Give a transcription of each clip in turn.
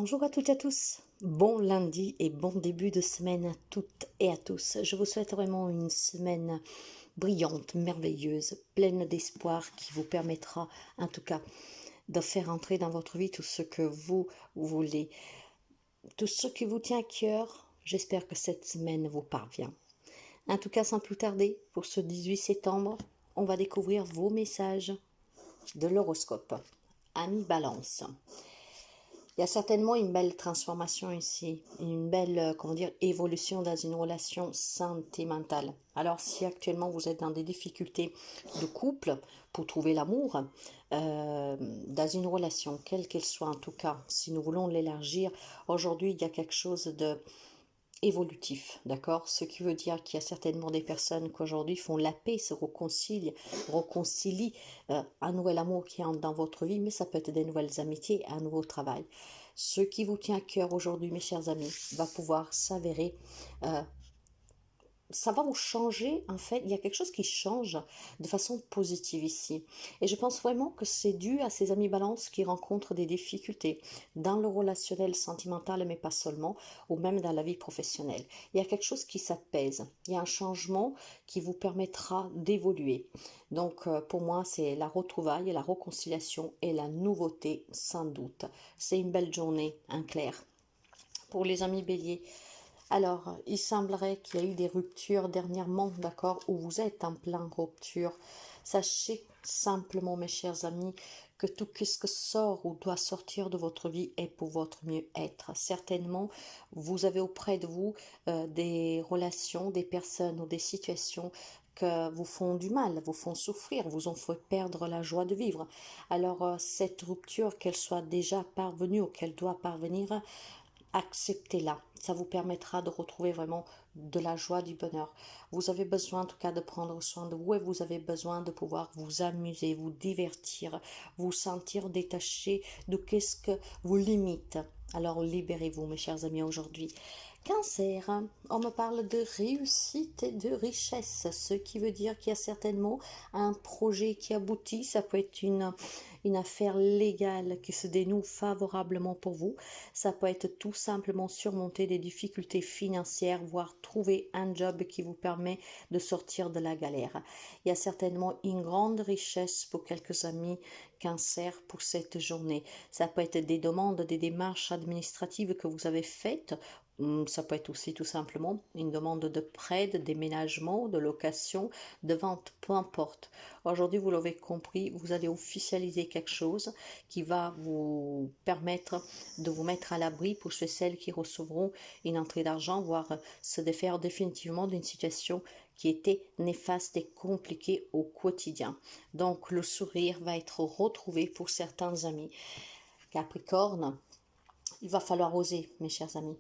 Bonjour à toutes et à tous, bon lundi et bon début de semaine à toutes et à tous. Je vous souhaite vraiment une semaine brillante, merveilleuse, pleine d'espoir qui vous permettra en tout cas de faire entrer dans votre vie tout ce que vous voulez, tout ce qui vous tient à cœur. J'espère que cette semaine vous parvient. En tout cas, sans plus tarder, pour ce 18 septembre, on va découvrir vos messages de l'horoscope. Amis Balance. Il y a certainement une belle transformation ici, une belle, évolution dans une relation sentimentale. Alors, si actuellement vous êtes dans des difficultés de couple pour trouver l'amour, dans une relation, quelle qu'elle soit en tout cas, si nous voulons l'élargir, aujourd'hui il y a quelque chose de évolutif, d'accord? Ce qui veut dire qu'il y a certainement des personnes qui aujourd'hui font la paix, se réconcilient un nouvel amour qui entre dans votre vie, mais ça peut être des nouvelles amitiés, un nouveau travail. Ce qui vous tient à cœur aujourd'hui, mes chers amis, va pouvoir s'avérer ça va vous changer, en fait, il y a quelque chose qui change de façon positive ici. Et je pense vraiment que c'est dû à ces amis balance qui rencontrent des difficultés dans le relationnel sentimental, mais pas seulement, ou même dans la vie professionnelle. Il y a quelque chose qui s'apaise, il y a un changement qui vous permettra d'évoluer. Donc, pour moi, c'est la retrouvaille, la réconciliation et la nouveauté, sans doute. C'est une belle journée, un clair. Pour les amis béliers, alors, il semblerait qu'il y a eu des ruptures dernièrement, d'accord, où vous êtes en pleine rupture. Sachez simplement, mes chers amis, que tout ce que sort ou doit sortir de votre vie est pour votre mieux-être. Certainement, vous avez auprès de vous des relations, des personnes ou des situations que vous font du mal, vous font souffrir, vous ont fait perdre la joie de vivre. Alors, cette rupture, qu'elle soit déjà parvenue ou qu'elle doit parvenir, acceptez-la. Ça vous permettra de retrouver vraiment de la joie, du bonheur. Vous avez besoin en tout cas de prendre soin de vous et vous avez besoin de pouvoir vous amuser, vous divertir, vous sentir détaché de qu'est-ce que vous limite. Alors libérez-vous mes chers amis aujourd'hui. Cancer, on me parle de réussite et de richesse, ce qui veut dire qu'il y a certainement un projet qui aboutit, ça peut être une affaire légale qui se dénoue favorablement pour vous, ça peut être tout simplement surmonter des difficultés financières, voire trouver un job qui vous permet de sortir de la galère. Il y a certainement une grande richesse pour quelques amis Cancer pour cette journée. Ça peut être des demandes, des démarches administratives que vous avez faites. Ça peut être aussi tout simplement une demande de prêt, de déménagement, de location, de vente, peu importe. Aujourd'hui, vous l'avez compris, vous allez officialiser quelque chose qui va vous permettre de vous mettre à l'abri pour ceux et celles qui recevront une entrée d'argent, voire se défaire définitivement d'une situation qui était néfaste et compliquée au quotidien. Donc, le sourire va être retrouvé pour certains amis. Capricorne, il va falloir oser, mes chers amis.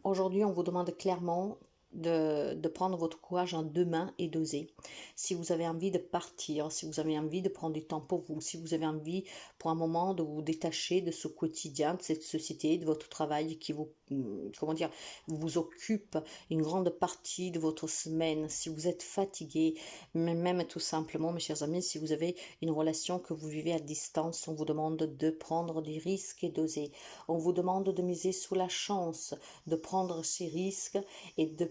Aujourd'hui, on vous demande clairement de prendre votre courage en deux mains et d'oser. Si vous avez envie de partir, si vous avez envie de prendre du temps pour vous, si vous avez envie pour un moment de vous détacher de ce quotidien, de cette société, de votre travail qui vous, vous occupe une grande partie de votre semaine, si vous êtes fatigué, même tout simplement, mes chers amis, si vous avez une relation que vous vivez à distance, on vous demande de prendre des risques et d'oser. On vous demande de miser sur la chance, de prendre ces risques et de,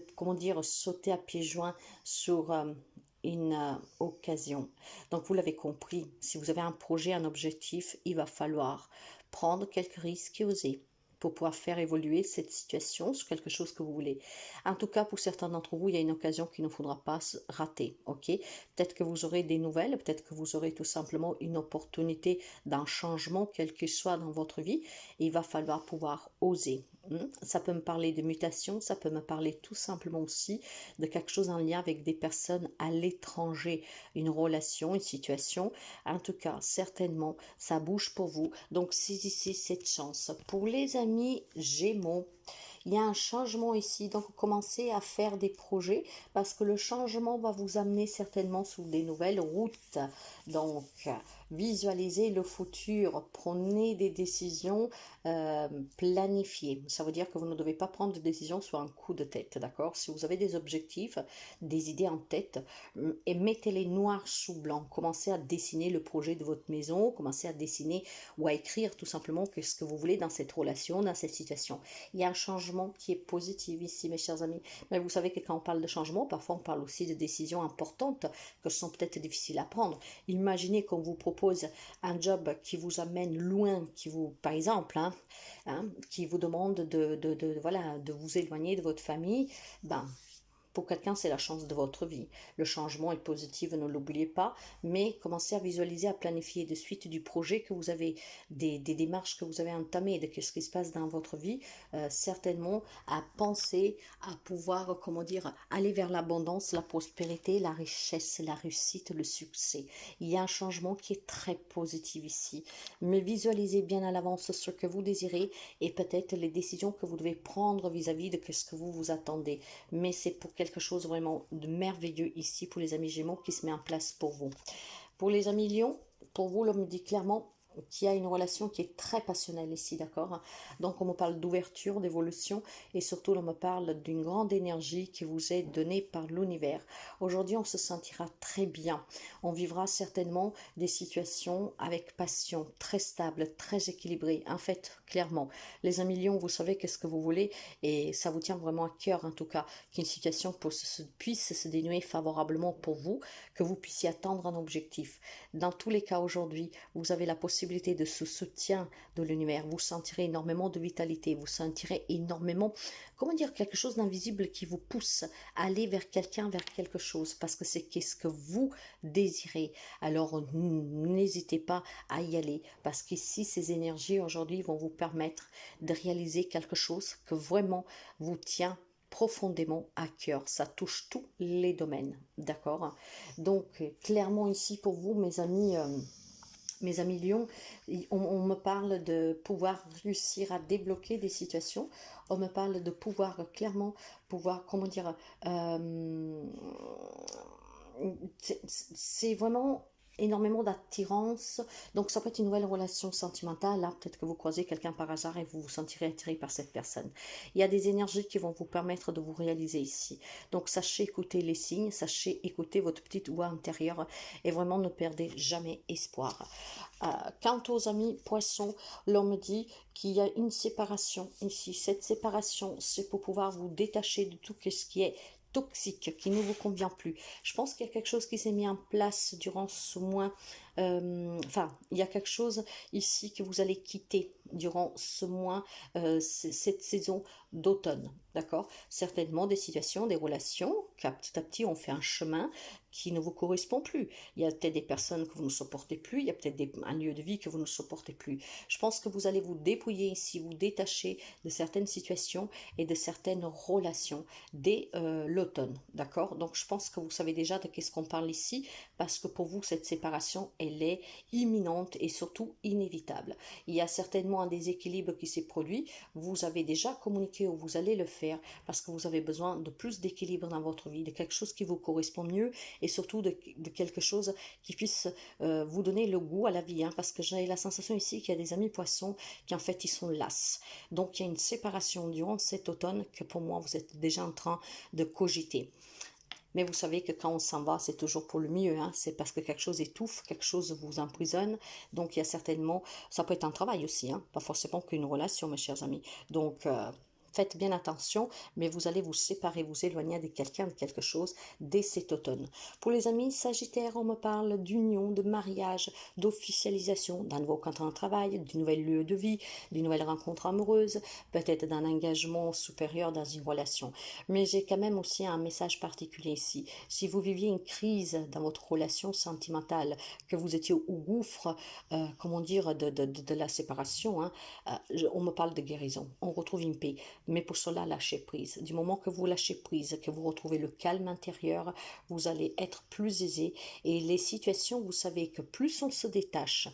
sauter à pieds joints sur une occasion. Donc vous l'avez compris, si vous avez un projet, un objectif, il va falloir prendre quelques risques et oser pour pouvoir faire évoluer cette situation sur quelque chose que vous voulez. En tout cas, pour certains d'entre vous, il y a une occasion qu'il ne faudra pas rater, ok? Peut-être que vous aurez des nouvelles, peut-être que vous aurez tout simplement une opportunité d'un changement, quel qu'il soit dans votre vie, et il va falloir pouvoir oser. Ça peut me parler de mutation, ça peut me parler tout simplement aussi de quelque chose en lien avec des personnes à l'étranger, une relation, une situation. En tout cas, certainement, ça bouge pour vous. Donc, saisissez cette chance. Pour les amis Gémeaux, Il y a un changement ici, donc commencez à faire des projets parce que le changement va vous amener certainement sur des nouvelles routes. Donc, visualisez le futur, prenez des décisions planifiées. Ça veut dire que vous ne devez pas prendre de décision sur un coup de tête, d'accord? Si vous avez des objectifs, des idées en tête, et mettez-les noir sous blanc. Commencez à dessiner le projet de votre maison, commencez à dessiner ou à écrire tout simplement ce que vous voulez dans cette relation, dans cette situation. Il y a un changement qui est positif ici, mes chers amis. Mais vous savez que quand on parle de changement, parfois on parle aussi de décisions importantes que sont peut-être difficiles à prendre. Imaginez qu'on vous propose un job qui vous amène loin, qui vous, par exemple, qui vous demande voilà, de vous éloigner de votre famille. Ben, pour quelqu'un, c'est la chance de votre vie. Le changement est positif, ne l'oubliez pas, mais commencez à visualiser, à planifier de suite du projet que vous avez, des démarches que vous avez entamées, de ce qui se passe dans votre vie, certainement à penser, à pouvoir, comment dire, aller vers l'abondance, la prospérité, la richesse, la réussite, le succès. Il y a un changement qui est très positif ici, mais visualisez bien à l'avance ce que vous désirez et peut-être les décisions que vous devez prendre vis-à-vis de ce que vous vous attendez. Mais c'est pour quelque chose vraiment de merveilleux ici pour les amis Gémeaux qui se met en place pour vous. Pour les amis Lions, pour vous, l'homme dit clairement qu'il y a une relation qui est très passionnelle ici, d'accord? Donc on me parle d'ouverture, d'évolution et surtout on me parle d'une grande énergie qui vous est donnée par l'univers. Aujourd'hui on se sentira très bien, on vivra certainement des situations avec passion, très stables, très équilibrées. En fait, clairement, les amis Lions, vous savez qu'est-ce que vous voulez et ça vous tient vraiment à cœur en tout cas, qu'une situation puisse se dénouer favorablement pour vous, que vous puissiez atteindre un objectif. Dans tous les cas aujourd'hui, vous avez la possibilité de ce soutien de l'univers, vous sentirez énormément de vitalité, vous sentirez énormément, comment dire, quelque chose d'invisible qui vous pousse à aller vers quelqu'un, vers quelque chose, parce que c'est qu'est-ce que vous désirez. Alors n'hésitez pas à y aller, parce qu'ici, ces énergies aujourd'hui vont vous permettre de réaliser quelque chose que vraiment vous tient profondément à cœur. Ça touche tous les domaines, d'accord? Donc, clairement ici pour vous, mes amis Lions, on me parle de pouvoir réussir à débloquer des situations. On me parle de pouvoir clairement, pouvoir, comment dire, c'est vraiment énormément d'attirance, donc ça peut être une nouvelle relation sentimentale. Là peut-être que vous croisez quelqu'un par hasard et vous vous sentirez attiré par cette personne. Il y a des énergies qui vont vous permettre de vous réaliser ici, donc sachez écouter les signes, sachez écouter votre petite voix intérieure et vraiment ne perdez jamais espoir. Quant aux amis poissons, l'on me dit qu'il y a une séparation ici. Cette séparation, c'est pour pouvoir vous détacher de tout ce qui est toxique, qui ne vous convient plus. Je pense qu'il y a quelque chose qui s'est mis en place durant ce mois. Enfin, il y a quelque chose ici que vous allez quitter durant ce mois, cette saison d'automne, d'accord? Certainement des situations, des relations, qu'à petit à petit on fait un chemin qui ne vous correspond plus. Il y a peut-être des personnes que vous ne supportez plus, il y a peut-être un lieu de vie que vous ne supportez plus. Je pense que vous allez vous dépouiller ici, vous détacher de certaines situations et de certaines relations dès l'automne, d'accord? Donc je pense que vous savez déjà de qu'est-ce qu'on parle ici, parce que pour vous cette séparation elle est imminente et surtout inévitable. Il y a certainement un déséquilibre qui s'est produit, vous avez déjà communiqué ou vous allez le faire parce que vous avez besoin de plus d'équilibre dans votre vie, de quelque chose qui vous correspond mieux et surtout de quelque chose qui puisse vous donner le goût à la vie, parce que j'ai la sensation ici qu'il y a des amis poissons qui en fait ils sont lasses. Donc il y a une séparation durant cet automne que pour moi vous êtes déjà en train de cogiter. Mais vous savez que quand on s'en va, c'est toujours pour le mieux, c'est parce que quelque chose étouffe, quelque chose vous emprisonne. Donc il y a certainement, ça peut être un travail aussi, pas forcément qu'une relation, mes chers amis. Donc faites bien attention, mais vous allez vous séparer, vous éloigner de quelqu'un, de quelque chose dès cet automne. Pour les amis Sagittaires, on me parle d'union, de mariage, d'officialisation, d'un nouveau contrat de travail, d'une nouvelle lieu de vie, d'une nouvelle rencontre amoureuse, peut-être d'un engagement supérieur dans une relation. Mais j'ai quand même aussi un message particulier ici. Si vous viviez une crise dans votre relation sentimentale, que vous étiez au gouffre, comment dire, de la séparation, on me parle de guérison. On retrouve une paix. Mais pour cela, lâchez prise. Du moment que vous lâchez prise, que vous retrouvez le calme intérieur, vous allez être plus aisé. Et les situations, vous savez que plus on se détache,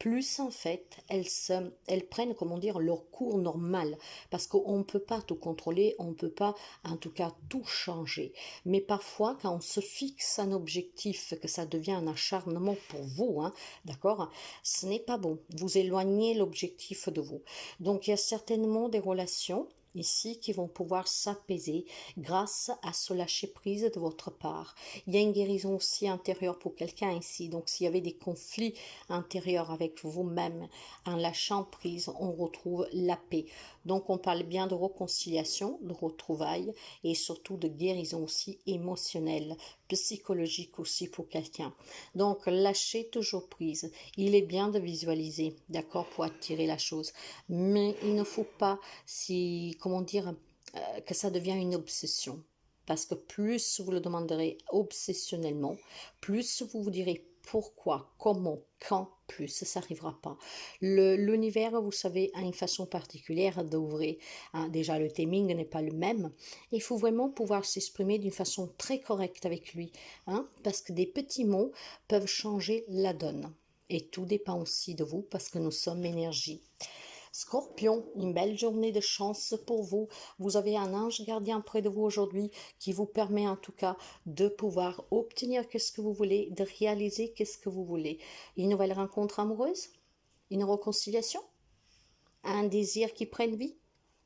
plus en fait elles prennent, comment dire, leur cours normal, parce qu'on ne peut pas tout contrôler, on ne peut pas en tout cas tout changer. Mais parfois, quand on se fixe un objectif, que ça devient un acharnement pour vous, hein, d'accord, ce n'est pas bon. Vous éloignez l'objectif de vous. Donc, il y a certainement des relations ici qui vont pouvoir s'apaiser grâce à ce lâcher-prise de votre part. Il y a une guérison aussi intérieure pour quelqu'un ici. Donc, s'il y avait des conflits intérieurs avec vous-même, en lâchant prise, on retrouve la paix. Donc, on parle bien de réconciliation, de retrouvailles et surtout de guérison aussi émotionnelle, psychologique aussi pour quelqu'un. Donc, lâchez toujours prise. Il est bien de visualiser, d'accord, pour attirer la chose. Mais il ne faut pas, si, comment dire, que ça devient une obsession. Parce que plus vous le demanderez obsessionnellement, plus vous vous direz pourquoi, comment, quand, plus ça n'arrivera pas. L'univers, vous savez, a une façon particulière d'ouvrir. Hein. Déjà, le timing n'est pas le même. Il faut vraiment pouvoir s'exprimer d'une façon très correcte avec lui. Hein, parce que des petits mots peuvent changer la donne. Et tout dépend aussi de vous parce que nous sommes énergie. Scorpion, une belle journée de chance pour vous. Vous avez un ange gardien près de vous aujourd'hui qui vous permet en tout cas de pouvoir obtenir qu'est-ce que vous voulez, de réaliser qu'est-ce que vous voulez. Une nouvelle rencontre amoureuse, une réconciliation, un désir qui prenne vie.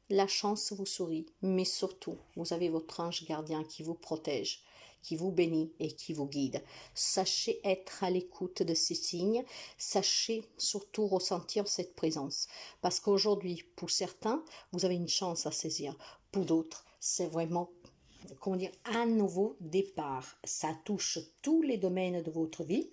La chance vous sourit, mais surtout, vous avez votre ange gardien qui vous protège, qui vous bénit et qui vous guide. Sachez être à l'écoute de ces signes, sachez surtout ressentir cette présence. Parce qu'aujourd'hui, pour certains, vous avez une chance à saisir. Pour d'autres, c'est vraiment, comment dire, un nouveau départ. Ça touche tous les domaines de votre vie.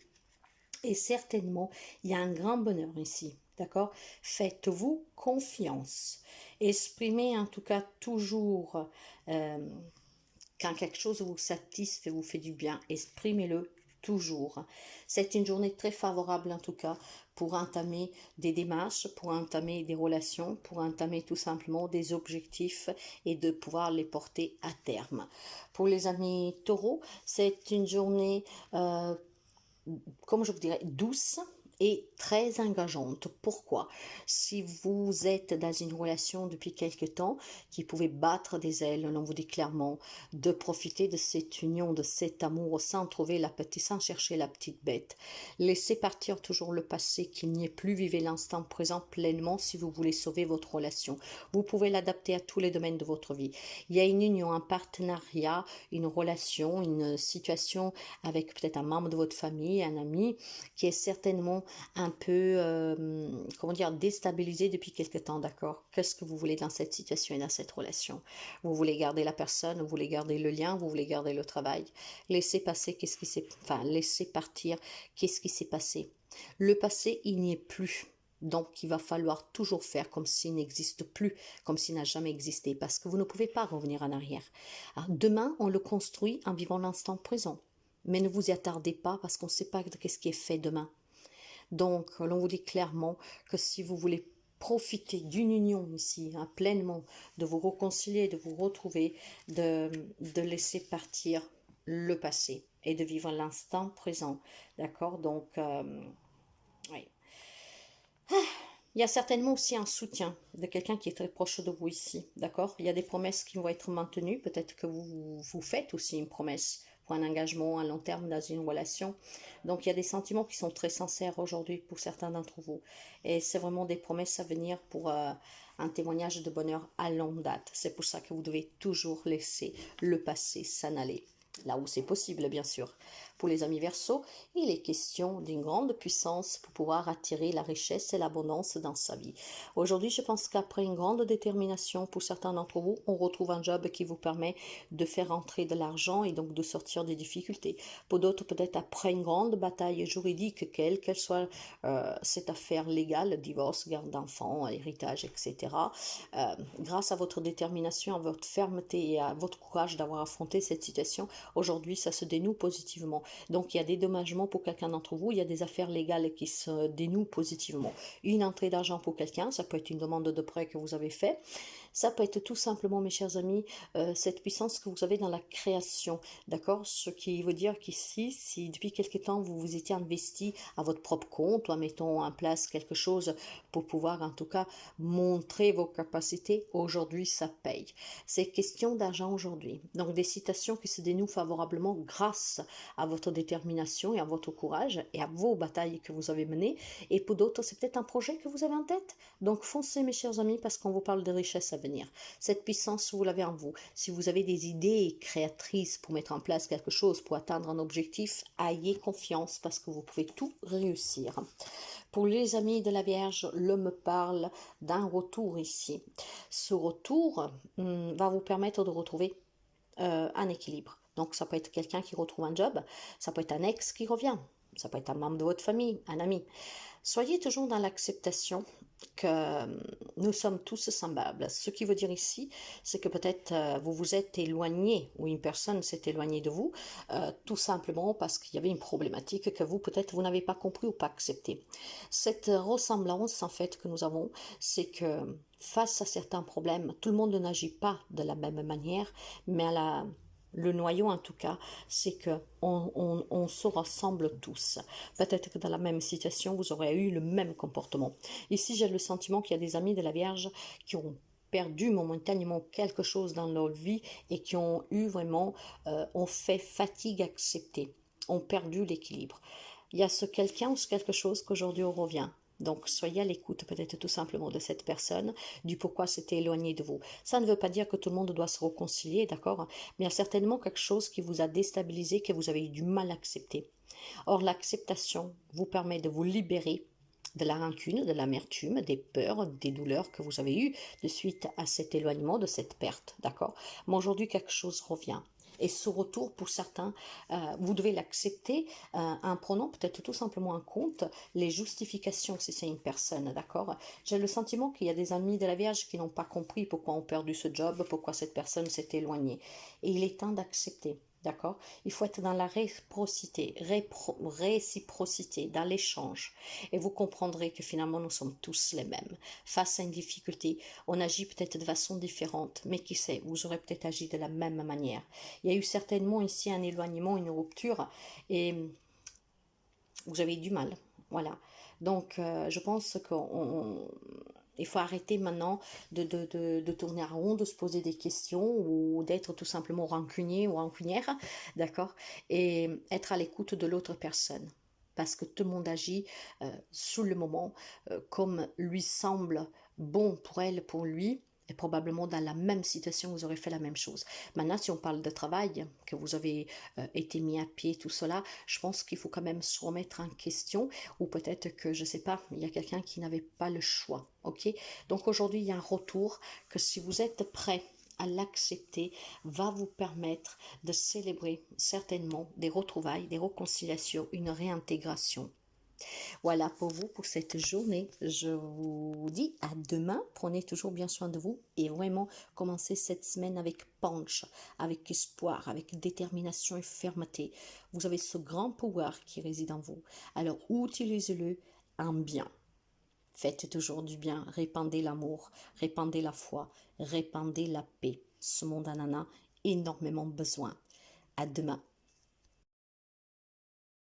Et certainement, il y a un grand bonheur ici, d'accord? Faites-vous confiance. Exprimez en tout cas toujours, quand quelque chose vous satisfait, vous fait du bien, exprimez-le toujours. C'est une journée très favorable en tout cas pour entamer des démarches, pour entamer des relations, pour entamer tout simplement des objectifs et de pouvoir les porter à terme. Pour les amis taureaux, c'est une journée comme je vous dirais, douce et très engageante. Pourquoi? Si vous êtes dans une relation depuis quelque temps qui pouvait battre des ailes, on vous dit clairement de profiter de cette union, de cet amour sans trouver la petite, sans chercher la petite bête. Laissez partir toujours le passé, qu'il n'y ait plus, vivez l'instant présent pleinement si vous voulez sauver votre relation. Vous pouvez l'adapter à tous les domaines de votre vie. Il y a une union, un partenariat, une relation, une situation avec peut-être un membre de votre famille, un ami, qui est certainement un peu, comment dire, déstabilisé depuis quelque temps, d'accord? Qu'est-ce que vous voulez dans cette situation et dans cette relation? Vous voulez garder la personne, vous voulez garder le lien, vous voulez garder le travail. Laissez passer, qu'est-ce qui s'est, enfin, laissez partir, qu'est-ce qui s'est passé. Le passé, il n'y est plus. Donc, il va falloir toujours faire comme s'il n'existe plus, comme s'il n'a jamais existé, parce que vous ne pouvez pas revenir en arrière. Alors, demain, on le construit en vivant l'instant présent. Mais ne vous y attardez pas parce qu'on ne sait pas qu'est-ce qui est fait demain. Donc, l'on vous dit clairement que si vous voulez profiter d'une union ici, hein, pleinement, de vous réconcilier, de vous retrouver, de laisser partir le passé et de vivre l'instant présent. D'accord? Donc, oui. Il y a certainement aussi un soutien de quelqu'un qui est très proche de vous ici, d'accord? Il y a des promesses qui vont être maintenues, peut-être que vous faites aussi une promesse pour un engagement à long terme dans une relation. Donc il y a des sentiments qui sont très sincères aujourd'hui pour certains d'entre vous. Et c'est vraiment des promesses à venir pour un témoignage de bonheur à longue date. C'est pour ça que vous devez toujours laisser le passé s'en aller. Là où c'est possible, bien sûr. Pour les amis Verseaux, il est question d'une grande puissance pour pouvoir attirer la richesse et l'abondance dans sa vie. Aujourd'hui, je pense qu'après une grande détermination pour certains d'entre vous, on retrouve un job qui vous permet de faire entrer de l'argent et donc de sortir des difficultés. Pour d'autres, peut-être après une grande bataille juridique, quelle qu'elle soit cette affaire légale, divorce, garde d'enfants, héritage, etc. Grâce à votre détermination, à votre fermeté et à votre courage d'avoir affronté cette situation, aujourd'hui, ça se dénoue positivement. Donc, il y a des dédommagements pour quelqu'un d'entre vous, il y a des affaires légales qui se dénouent positivement. Une entrée d'argent pour quelqu'un, ça peut être une demande de prêt que vous avez fait, Ça peut être tout simplement, mes chers amis, cette puissance que vous avez dans la création, d'accord? Ce qui veut dire qu'ici, si depuis quelque temps vous vous étiez investi à votre propre compte, ou mettons en place quelque chose pour pouvoir en tout cas montrer vos capacités, aujourd'hui ça paye. C'est question d'argent aujourd'hui. Donc des citations qui se dénouent favorablement grâce à votre détermination et à votre courage et à vos batailles que vous avez menées. Et pour d'autres, c'est peut-être un projet que vous avez en tête. Donc foncez, mes chers amis, parce qu'on vous parle de richesse à venir. Cette puissance, vous l'avez en vous. Si vous avez des idées créatrices pour mettre en place quelque chose, pour atteindre un objectif, ayez confiance parce que vous pouvez tout réussir. Pour les amis de la Vierge, l'homme me parle d'un retour ici. Ce retour va vous permettre de retrouver un équilibre. Donc ça peut être quelqu'un qui retrouve un job, ça peut être un ex qui revient, ça peut être un membre de votre famille, un ami. Soyez toujours dans l'acceptation que nous sommes tous semblables. Ce qui veut dire ici, c'est que peut-être vous vous êtes éloigné ou une personne s'est éloignée de vous, tout simplement parce qu'il y avait une problématique que vous, peut-être, vous n'avez pas compris ou pas accepté. Cette ressemblance, en fait, que nous avons, c'est que face à certains problèmes, tout le monde n'agit pas de la même manière, mais le noyau, en tout cas, c'est que on se ressemble tous. Peut-être que dans la même situation, vous aurez eu le même comportement. Ici, j'ai le sentiment qu'il y a des amis de la Vierge qui ont perdu momentanément quelque chose dans leur vie et qui ont eu vraiment, ont fait fatigue acceptée, ont perdu l'équilibre. Il y a ce quelqu'un ou ce quelque chose qu'aujourd'hui on revient. Donc, soyez à l'écoute peut-être tout simplement de cette personne, du pourquoi c'était éloigné de vous. Ça ne veut pas dire que tout le monde doit se réconcilier, d'accord? Mais il y a certainement quelque chose qui vous a déstabilisé, que vous avez eu du mal à accepter. Or, l'acceptation vous permet de vous libérer de la rancune, de l'amertume, des peurs, des douleurs que vous avez eues de suite à cet éloignement, de cette perte, d'accord? Mais aujourd'hui, quelque chose revient. Et ce retour, pour certains, vous devez l'accepter en prenant peut-être tout simplement en compte les justifications si c'est une personne, d'accord? J'ai le sentiment qu'il y a des amis de la Vierge qui n'ont pas compris pourquoi on perdu ce job, pourquoi cette personne s'est éloignée. Et il est temps d'accepter. D'accord? Il faut être dans la réciprocité, dans l'échange. Et vous comprendrez que finalement, nous sommes tous les mêmes. Face à une difficulté, on agit peut-être de façon différente, mais qui sait, vous aurez peut-être agi de la même manière. Il y a eu certainement ici un éloignement, une rupture, et vous avez eu du mal. Voilà. Donc, je pense il faut arrêter maintenant de tourner en rond, de se poser des questions ou d'être tout simplement rancunier ou rancunière, d'accord? Et être à l'écoute de l'autre personne. Parce que tout le monde agit sous le moment comme lui semble bon pour elle, pour lui. Et probablement dans la même situation, vous aurez fait la même chose. Maintenant, si on parle de travail, que vous avez été mis à pied, tout cela, je pense qu'il faut quand même se remettre en question, ou peut-être que, je ne sais pas, il y a quelqu'un qui n'avait pas le choix, ok? Donc aujourd'hui, il y a un retour que si vous êtes prêt à l'accepter, va vous permettre de célébrer certainement des retrouvailles, des réconciliations, une réintégration. Voilà pour vous pour cette journée. Je vous dis à demain. Prenez toujours bien soin de vous et vraiment commencez cette semaine avec punch, avec espoir, avec détermination et fermeté. Vous avez ce grand pouvoir qui réside en vous. Alors utilisez-le en bien. Faites toujours du bien, répandez l'amour, répandez la foi, répandez la paix. Ce monde en a énormément besoin. À demain.